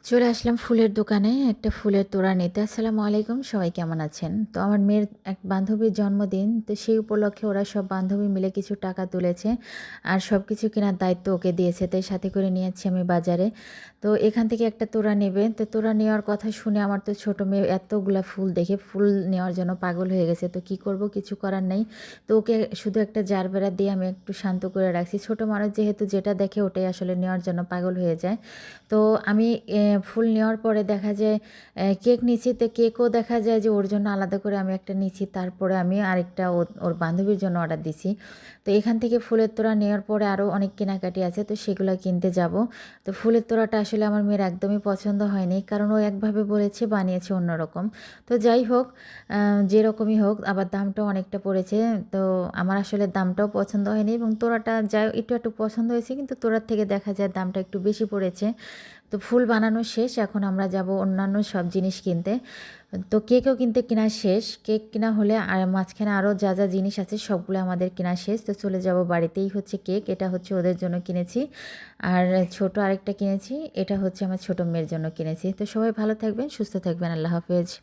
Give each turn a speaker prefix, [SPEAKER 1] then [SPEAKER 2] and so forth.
[SPEAKER 1] চলে আসলাম ফুলের দোকানে একটা ফুলের তোড়া নিতে। আসসালামু আলাইকুম, সবাই কেমন আছেন? তো আমার মেয়ের এক বান্ধবীর জন্মদিন। তো সেই উপলক্ষে ওরা সব বান্ধবী মিলে কিছু টাকা তুলেছে। আর সবকিছু কেনার দায়িত্ব ওকে দিয়েছে। তাই সাথে করে নিয়ে যাচ্ছি আমি বাজারে। তো এখান থেকে একটা তোড়া নেবে। তো তোড়া নেওয়ার কথা শুনে আমার তো ছোট মেয়ে এতগুলা ফুল দেখে ফুল নেওয়ার জন্য পাগল হয়ে গেছে। তো কি করব, কিছু করার নেই। তো ওকে শুধু একটা জারবেরা দিয়ে আমি একটু শান্ত করে রাখছি। ছোট মানুষ যেহেতু যেটা দেখে ওটাই আসলে নেওয়ার জন্য পাগল হয়ে যায়। তো আমি ফুল নেওয়ার পরে দেখা যায় কেক নিচ্ছি, তো কেকও দেখা যায় যে ওর জন্য আলাদা করে আমি একটা নিচ্ছি, তারপরে আমি আরেকটা ওর বান্ধবীর জন্য অর্ডার দিছি। তো এখান থেকে ফুলের তোড়া নেওয়ার পরে আরও অনেক কেনাকাটি আছে, তো সেগুলো কিনতে যাব। তো ফুলের তোড়াটা আসলে আমার মেয়ের একদমই পছন্দ হয়নি, কারণ ও একভাবে বলেছে, বানিয়েছে অন্যরকম। তো যাই হোক, যেরকমই হোক, আবার দামটাও অনেকটা পড়েছে। তো আমার আসলে দামটাও পছন্দ হয়নি এবং তোড়াটা যাই একটু একটু পছন্দ হয়েছে, কিন্তু তোড়ার থেকে দেখা যায় দামটা একটু বেশি পড়েছে। তো ফুল বানানো শেষ, এখন আমরা যাব অন্যান্য সব জিনিস কিনতে। তো কেকও কিনতে কেনা শেষ, কেক কেনা হলে আর মাঝখানে আরও যা যা জিনিস আছে সবগুলো আমাদের কেনা শেষ। তো চলে যাব বাড়িতেই হচ্ছে কেক, এটা হচ্ছে ওদের জন্য কিনেছি। আর ছোট আরেকটা কিনেছি, এটা হচ্ছে আমার ছোট মেয়ের জন্য কিনেছি। তো সবাই ভালো থাকবেন, সুস্থ থাকবেন, আল্লাহ হাফেজ।